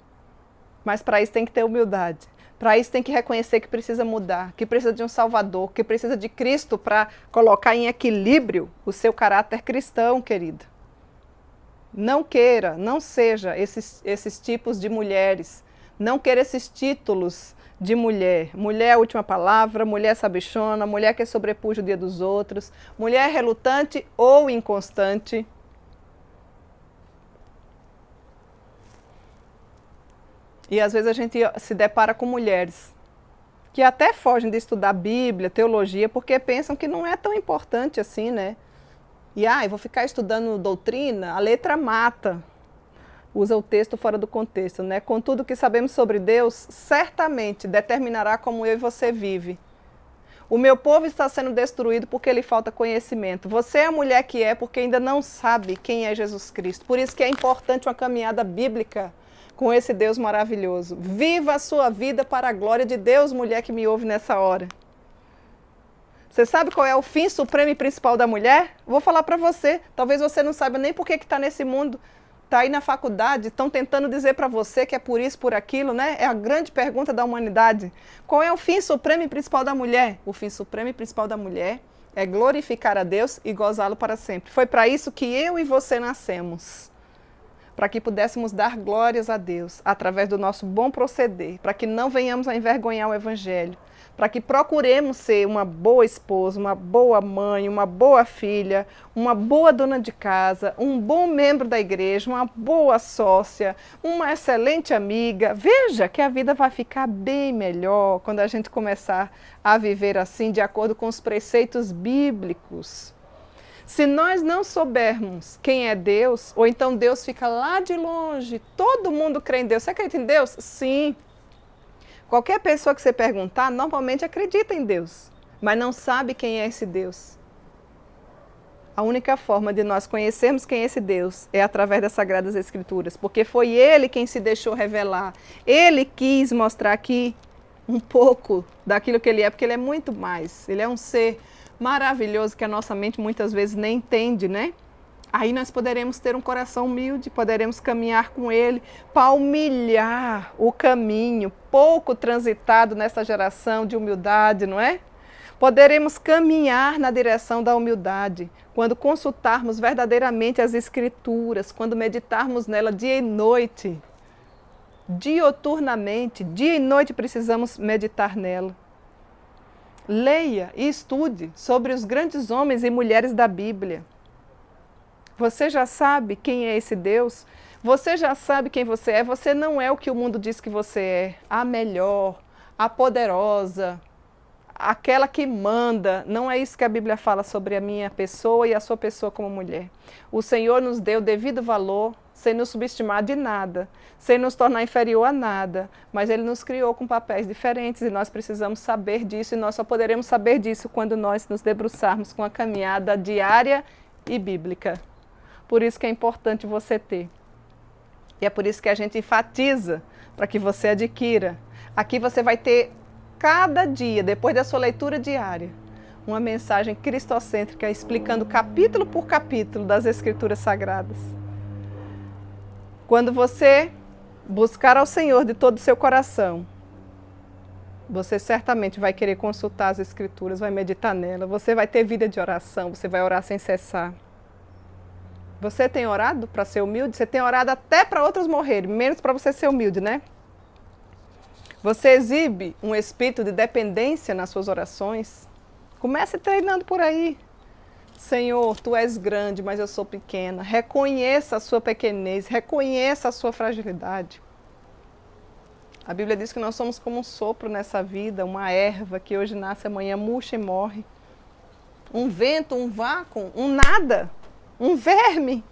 Mas para isso tem que ter humildade. Para isso tem que reconhecer que precisa mudar, que precisa de um Salvador, que precisa de Cristo para colocar em equilíbrio o seu caráter cristão, querido. Não queira, não seja esses tipos de mulheres. Não queira esses títulos de mulher. Mulher é a última palavra, mulher sabichona, mulher que sobrepuja o dia dos outros, mulher relutante ou inconstante. E às vezes a gente se depara com mulheres que até fogem de estudar Bíblia, teologia, porque pensam que não é tão importante assim, né? E eu vou ficar estudando doutrina, a letra mata. Usa o texto fora do contexto, né? Contudo, o que sabemos sobre Deus certamente determinará como eu e você vive. O meu povo está sendo destruído porque lhe falta conhecimento. Você é a mulher que é porque ainda não sabe quem é Jesus Cristo. Por isso que é importante uma caminhada bíblica com esse Deus maravilhoso. Viva a sua vida para a glória de Deus, mulher que me ouve nessa hora. Você sabe qual é o fim supremo e principal da mulher? Vou falar para você. Talvez você não saiba nem por que está nesse mundo. Está aí na faculdade, estão tentando dizer para você que é por isso, por aquilo, né? É a grande pergunta da humanidade. Qual é o fim supremo e principal da mulher? O fim supremo e principal da mulher é glorificar a Deus e gozá-lo para sempre. Foi para isso que eu e você nascemos. Para que pudéssemos dar glórias a Deus através do nosso bom proceder, para que não venhamos a envergonhar o Evangelho, para que procuremos ser uma boa esposa, uma boa mãe, uma boa filha, uma boa dona de casa, um bom membro da igreja, uma boa sócia, uma excelente amiga. Veja que a vida vai ficar bem melhor quando a gente começar a viver assim, de acordo com os preceitos bíblicos. Se nós não soubermos quem é Deus, ou então Deus fica lá de longe, todo mundo crê em Deus. Você acredita em Deus? Sim. Qualquer pessoa que você perguntar, normalmente acredita em Deus, mas não sabe quem é esse Deus. A única forma de nós conhecermos quem é esse Deus é através das Sagradas Escrituras, porque foi Ele quem se deixou revelar. Ele quis mostrar aqui um pouco daquilo que Ele é, porque Ele é muito mais. Ele é um ser maravilhoso que a nossa mente muitas vezes nem entende, né? Aí nós poderemos ter um coração humilde, poderemos caminhar com Ele, palmilhar o caminho pouco transitado nessa geração de humildade, não é? Poderemos caminhar na direção da humildade, quando consultarmos verdadeiramente as Escrituras, quando meditarmos nela dia e noite. Dioturnamente, dia e noite precisamos meditar nela. Leia e estude sobre os grandes homens e mulheres da Bíblia. Você já sabe quem é esse Deus? Você já sabe quem você é? Você não é o que o mundo diz que você é. A melhor, a poderosa, aquela que manda. Não é isso que a Bíblia fala sobre a minha pessoa e a sua pessoa como mulher. O Senhor nos deu devido valor, sem nos subestimar de nada, sem nos tornar inferior a nada, mas Ele nos criou com papéis diferentes e nós precisamos saber disso, e nós só poderemos saber disso quando nós nos debruçarmos com a caminhada diária e bíblica. Por isso que é importante você ter. E é por isso que a gente enfatiza para que você adquira. Aqui você vai ter cada dia, depois da sua leitura diária, uma mensagem cristocêntrica explicando capítulo por capítulo das Escrituras Sagradas. Quando você buscar ao Senhor de todo o seu coração, você certamente vai querer consultar as Escrituras, vai meditar nela, você vai ter vida de oração, você vai orar sem cessar. Você tem orado para ser humilde? Você tem orado até para outros morrerem, menos para você ser humilde, né? Você exibe um espírito de dependência nas suas orações? Comece treinando por aí. Senhor, Tu és grande, mas eu sou pequena. Reconheça a sua pequenez, reconheça a sua fragilidade. A Bíblia diz que nós somos como um sopro nessa vida, uma erva que hoje nasce, amanhã murcha e morre. Um vento, um vácuo, um nada, um verme.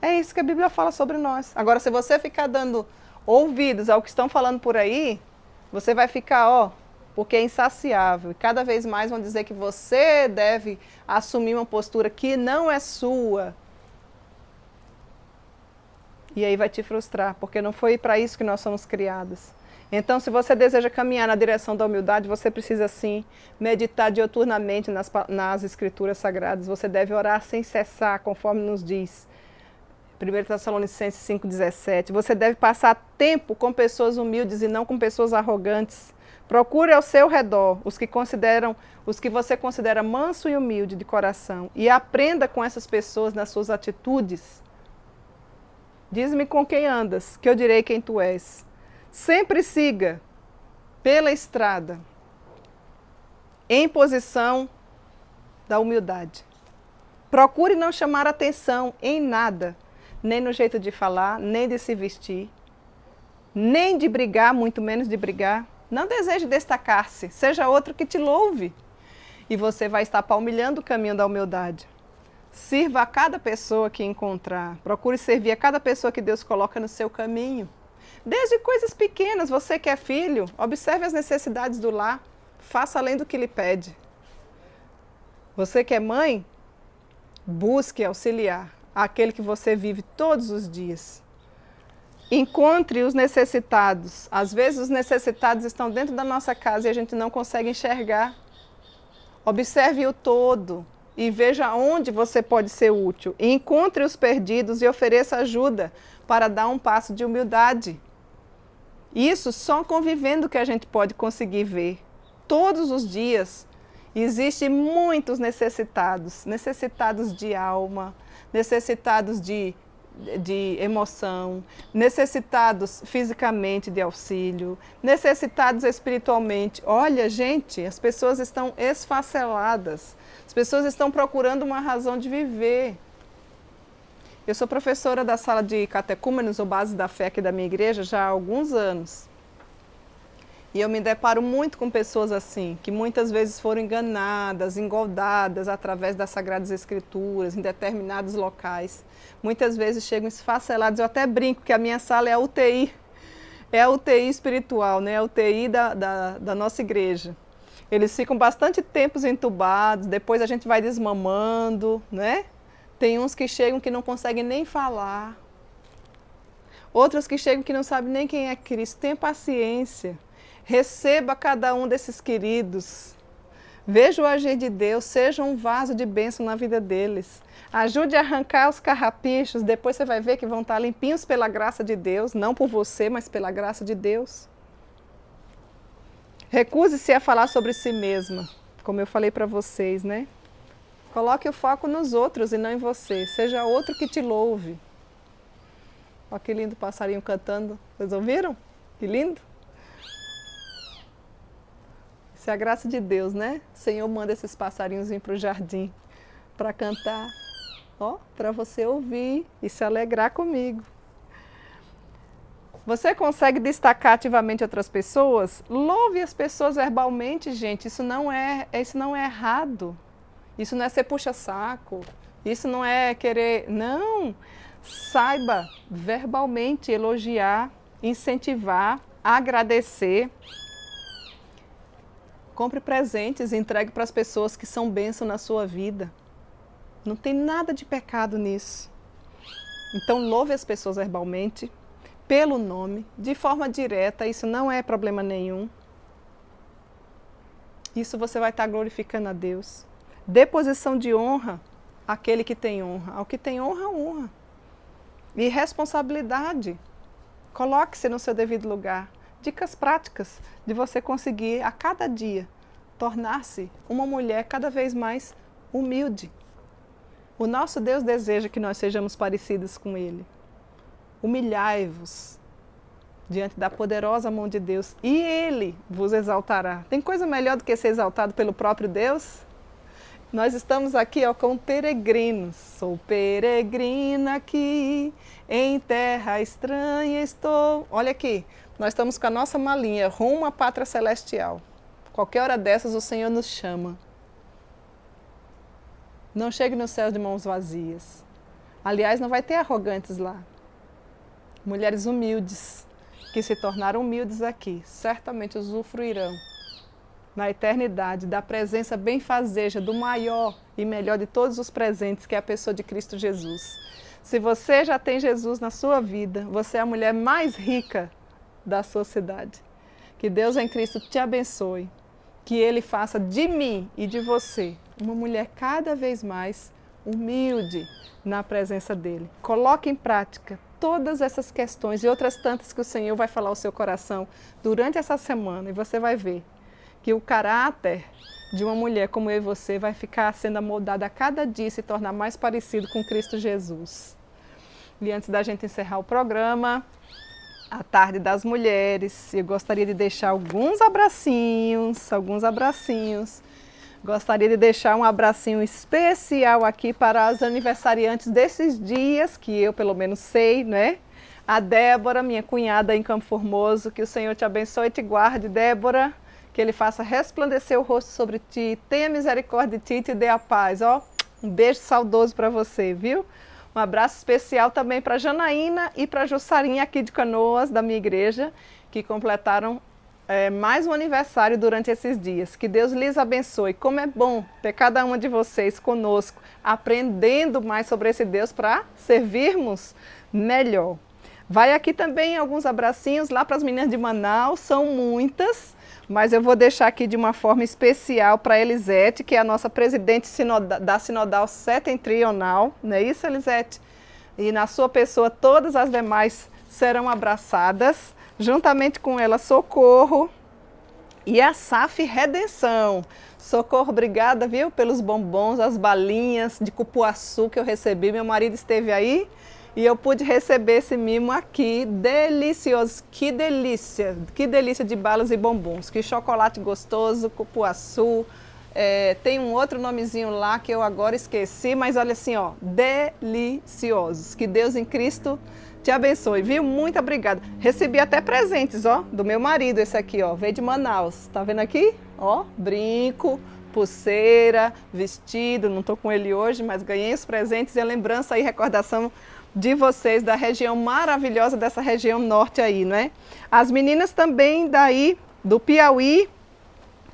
É isso que a Bíblia fala sobre nós. Agora, se você ficar dando ouvidos ao que estão falando por aí, você vai ficar, porque é insaciável. E cada vez mais vão dizer que você deve assumir uma postura que não é sua. E aí vai te frustrar, porque não foi para isso que nós somos criados. Então, se você deseja caminhar na direção da humildade, você precisa sim meditar dioturnamente nas Escrituras Sagradas. Você deve orar sem cessar, conforme nos diz 1 Tessalonicenses 5,17. Você deve passar tempo com pessoas humildes e não com pessoas arrogantes. Procure ao seu redor os que você considera manso e humilde de coração e aprenda com essas pessoas nas suas atitudes. Diz-me com quem andas, que eu direi quem tu és. Sempre siga pela estrada em posição da humildade. Procure não chamar atenção em nada, nem no jeito de falar, nem de se vestir, nem de brigar, muito menos de brigar. Não deseje destacar-se, seja outro que te louve. E você vai estar palmilhando o caminho da humildade. Sirva a cada pessoa que encontrar. Procure servir a cada pessoa que Deus coloca no seu caminho. Desde coisas pequenas, você que é filho, observe as necessidades do lar, faça além do que lhe pede. Você que é mãe, busque auxiliar aquele que você vive todos os dias. Encontre os necessitados. Às vezes os necessitados estão dentro da nossa casa e a gente não consegue enxergar. Observe o todo e veja onde você pode ser útil. Encontre os perdidos e ofereça ajuda para dar um passo de humildade. Isso só convivendo que a gente pode conseguir ver. Todos os dias existem muitos necessitados, necessitados de alma, necessitados de emoção, necessitados fisicamente de auxílio, necessitados espiritualmente. Olha, gente, as pessoas estão esfaceladas, as pessoas estão procurando uma razão de viver. Eu sou professora da sala de catecúmenos ou base da fé aqui da minha igreja já há alguns anos. E eu me deparo muito com pessoas assim, que muitas vezes foram enganadas, engoldadas através das Sagradas Escrituras, em determinados locais. Muitas vezes chegam esfacelados. Eu até brinco que a minha sala é a UTI espiritual, né? A UTI da nossa igreja. Eles ficam bastante tempos entubados, depois a gente vai desmamando, né? Tem uns que chegam que não conseguem nem falar. Outros que chegam que não sabem nem quem é Cristo. Tenha paciência. Receba cada um desses queridos. Veja o agir de Deus, seja um vaso de bênção na vida deles. Ajude a arrancar os carrapichos, depois você vai ver que vão estar limpinhos pela graça de Deus, não por você, mas pela graça de Deus. Recuse-se a falar sobre si mesma, como eu falei para vocês, né? Coloque o foco nos outros e não em você. Seja outro que te louve. Olha que lindo passarinho cantando. Vocês ouviram? Que lindo. Isso é a graça de Deus, né? O Senhor manda esses passarinhos vir para o jardim para cantar. Ó, para você ouvir e se alegrar comigo. Você consegue destacar ativamente outras pessoas? Louve as pessoas verbalmente, gente. Isso não é errado. Isso não é ser puxa-saco. Isso não é querer... Não! Saiba verbalmente elogiar, incentivar, agradecer. Compre presentes e entregue para as pessoas que são bênção na sua vida. Não tem nada de pecado nisso. Então, louve as pessoas verbalmente, pelo nome, de forma direta. Isso não é problema nenhum. Isso você vai estar glorificando a Deus. Dê posição de honra àquele que tem honra. Ao que tem honra, honra. E responsabilidade. Coloque-se no seu devido lugar. Dicas práticas de você conseguir, a cada dia, tornar-se uma mulher cada vez mais humilde. O nosso Deus deseja que nós sejamos parecidos com Ele. Humilhai-vos diante da poderosa mão de Deus e Ele vos exaltará. Tem coisa melhor do que ser exaltado pelo próprio Deus? Nós estamos aqui com peregrinos. Sou peregrina aqui, em terra estranha estou. Olha aqui, nós estamos com a nossa malinha rumo à pátria celestial. Qualquer hora dessas o Senhor nos chama. Não chegue no céu de mãos vazias. Aliás, não vai ter arrogantes lá. Mulheres humildes, que se tornaram humildes aqui, certamente usufruirão na eternidade da presença benfazeja do maior e melhor de todos os presentes, que é a pessoa de Cristo Jesus. Se você já tem Jesus na sua vida, você é a mulher mais rica da sua cidade. Que Deus em Cristo te abençoe, que Ele faça de mim e de você uma mulher cada vez mais humilde na presença dEle. Coloque em prática todas essas questões e outras tantas que o Senhor vai falar ao seu coração durante essa semana, e você vai ver que o caráter de uma mulher como eu e você vai ficar sendo amoldado a cada dia e se tornar mais parecido com Cristo Jesus. E antes da gente encerrar o programa, a Tarde das Mulheres, eu gostaria de deixar alguns abracinhos. Gostaria de deixar um abracinho especial aqui para as aniversariantes desses dias, que eu pelo menos sei, né? A Débora, minha cunhada em Campo Formoso, que o Senhor te abençoe e te guarde, Débora. Que Ele faça resplandecer o rosto sobre ti, tenha misericórdia de ti e te dê a paz, ó. Um beijo saudoso para você, viu? Um abraço especial também para Janaína e para Jussarinha aqui de Canoas, da minha igreja, que completaram mais um aniversário durante esses dias. Que Deus lhes abençoe. Como é bom ter cada uma de vocês conosco, aprendendo mais sobre esse Deus para servirmos melhor. Vai aqui também alguns abracinhos lá para as meninas de Manaus, são muitas. Mas eu vou deixar aqui de uma forma especial para a Elisete, que é a nossa presidente da Sinodal Setentrional. Não é isso, Elisete? E na sua pessoa, todas as demais serão abraçadas. Juntamente com ela, Socorro e a SAF Redenção. Socorro, obrigada, viu, pelos bombons, as balinhas de cupuaçu que eu recebi. Meu marido esteve aí. E eu pude receber esse mimo aqui, delicioso, que delícia de balas e bombons, que chocolate gostoso, cupuaçu, tem um outro nomezinho lá que eu agora esqueci, mas olha assim, ó, deliciosos. Que Deus em Cristo te abençoe, viu? Muito obrigada. Recebi até presentes, ó, do meu marido, esse aqui, ó, veio de Manaus, tá vendo aqui? Ó, brinco, pulseira, vestido, não tô com ele hoje, mas ganhei os presentes e a lembrança e recordação de vocês, da região maravilhosa dessa região norte aí, não é? As meninas também daí, do Piauí,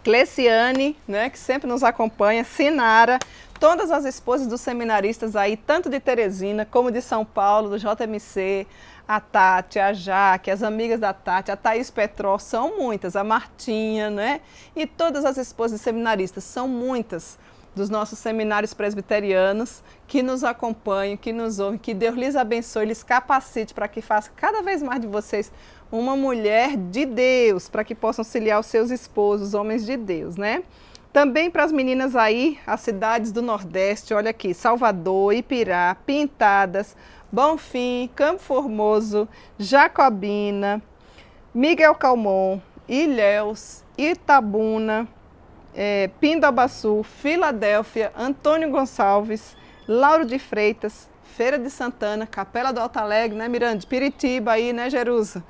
Cleciane, né, que sempre nos acompanha, Sinara, todas as esposas dos seminaristas aí, tanto de Teresina como de São Paulo, do JMC, a Tati, a Jaque, as amigas da Tati, a Thaís Petró, são muitas, a Martinha, né? E todas as esposas de seminaristas, são muitas dos nossos seminários presbiterianos que nos acompanham, que nos ouvem, que Deus lhes abençoe, lhes capacite para que faça cada vez mais de vocês uma mulher de Deus, para que possam auxiliar os seus esposos, homens de Deus, né? Também para as meninas aí, as cidades do Nordeste, olha aqui, Salvador, Ipirá, Pintadas, Bonfim, Campo Formoso, Jacobina, Miguel Calmon, Ilhéus, Itabuna, Pindabaçu, Filadélfia, Antônio Gonçalves, Lauro de Freitas, Feira de Santana, Capela do Alto Alegre, né, Mirande? Piritiba aí, né, Jerusa?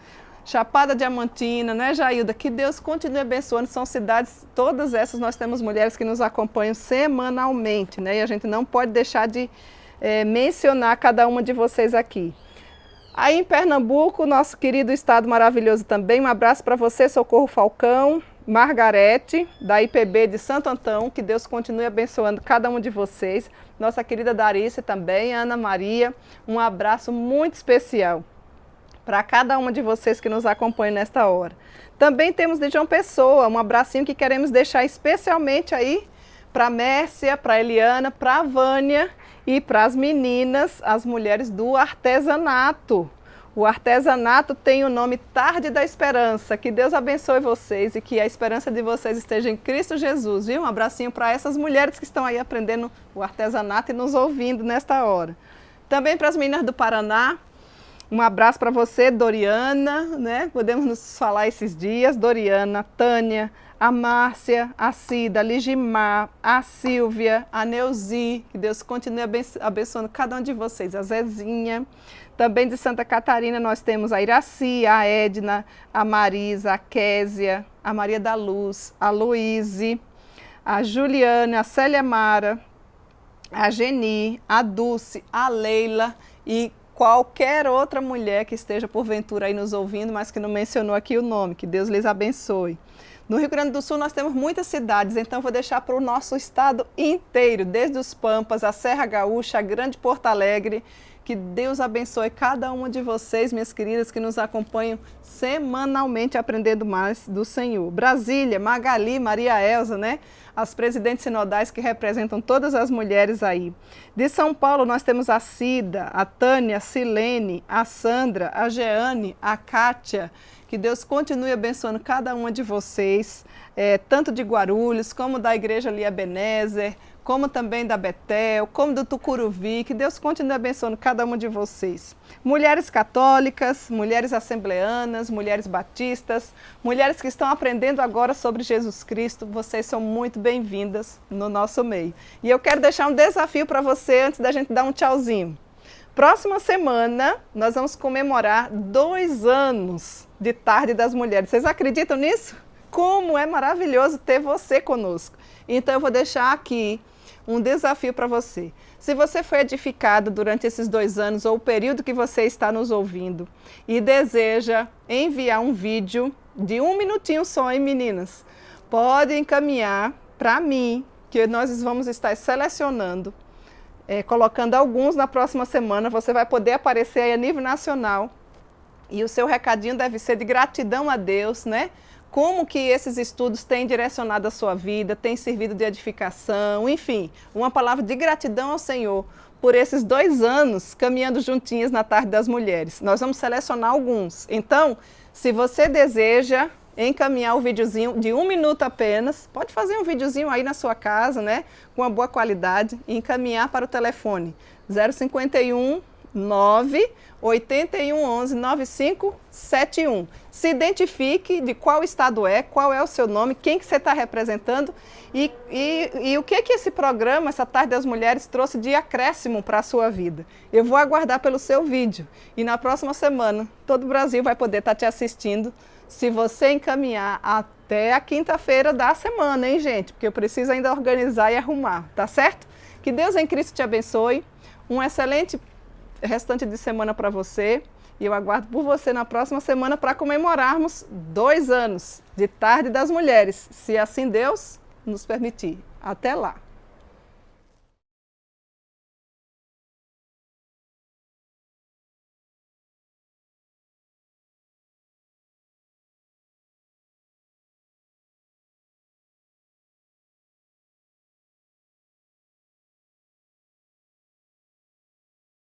Chapada Diamantina, né, Jailda? Que Deus continue abençoando. São cidades, todas essas nós temos mulheres que nos acompanham semanalmente, né? E a gente não pode deixar de mencionar cada uma de vocês aqui. Aí em Pernambuco, nosso querido estado maravilhoso também, um abraço para você, Socorro Falcão, Margarete, da IPB de Santo Antão, que Deus continue abençoando cada um de vocês. Nossa querida Darice também, Ana Maria, um abraço muito especial para cada uma de vocês que nos acompanham nesta hora. Também temos de João Pessoa, um abracinho que queremos deixar especialmente aí para a Mércia, para a Eliana, para a Vânia e para as meninas, as mulheres do artesanato. O artesanato tem o nome Tarde da Esperança. Que Deus abençoe vocês e que a esperança de vocês esteja em Cristo Jesus, viu? Um abracinho para essas mulheres que estão aí aprendendo o artesanato e nos ouvindo nesta hora. Também para as meninas do Paraná, um abraço para você, Doriana, né? Podemos nos falar esses dias. Doriana, Tânia, a Márcia, a Cida, a Ligimar, a Silvia, a Neuzi. Que Deus continue abençoando cada um de vocês. A Zezinha. Também de Santa Catarina nós temos a Iraci, a Edna, a Marisa, a Késia, a Maria da Luz, a Luíse, a Juliana, a Célia Mara, a Geni, a Dulce, a Leila e qualquer outra mulher que esteja porventura aí nos ouvindo, mas que não mencionou aqui o nome, que Deus lhes abençoe. No Rio Grande do Sul nós temos muitas cidades, então vou deixar para o nosso estado inteiro, desde os Pampas, a Serra Gaúcha, a Grande Porto Alegre. Que Deus abençoe cada uma de vocês, minhas queridas, que nos acompanham semanalmente aprendendo mais do Senhor. Brasília, Magali, Maria Elza, né? As presidentes sinodais que representam todas as mulheres aí. De São Paulo nós temos a Cida, a Tânia, a Silene, a Sandra, a Jeane, a Kátia. Que Deus continue abençoando cada uma de vocês, tanto de Guarulhos, como da Igreja ali Ebenezer, como também da Betel, como do Tucuruvi. Que Deus continue abençoando cada uma de vocês. Mulheres católicas, mulheres assembleanas, mulheres batistas, mulheres que estão aprendendo agora sobre Jesus Cristo, vocês são muito bem-vindas no nosso meio. E eu quero deixar um desafio para você antes da gente dar um tchauzinho. Próxima semana, nós vamos comemorar 2 anos de Tarde das Mulheres. Vocês acreditam nisso? Como é maravilhoso ter você conosco. Então, eu vou deixar aqui um desafio para você. Se você foi edificado durante esses 2 anos, ou o período que você está nos ouvindo, e deseja enviar um vídeo de 1 minutinho só, hein, meninas? Pode encaminhar para mim, que nós vamos estar selecionando, colocando alguns na próxima semana. Você vai poder aparecer aí a nível nacional e o seu recadinho deve ser de gratidão a Deus, né? Como que esses estudos têm direcionado a sua vida, têm servido de edificação, enfim, uma palavra de gratidão ao Senhor por esses 2 anos caminhando juntinhas na Tarde das Mulheres. Nós vamos selecionar alguns. Então, se você deseja encaminhar o videozinho de 1 minuto apenas, pode fazer um videozinho aí na sua casa, né, com uma boa qualidade, e encaminhar para o telefone 051 9 81 11 9571. Se identifique de qual estado qual é o seu nome, quem que você está representando e o que esse programa, essa Tarde das Mulheres, trouxe de acréscimo para a sua vida. Eu vou aguardar pelo seu vídeo e na próxima semana todo o Brasil vai poder estar te assistindo, se você encaminhar até a quinta-feira da semana, hein, gente? Porque eu preciso ainda organizar e arrumar, tá certo? Que Deus em Cristo te abençoe, um excelente restante de semana para você. E eu aguardo por você na próxima semana para comemorarmos 2 anos de Tarde das Mulheres, se assim Deus nos permitir. Até lá!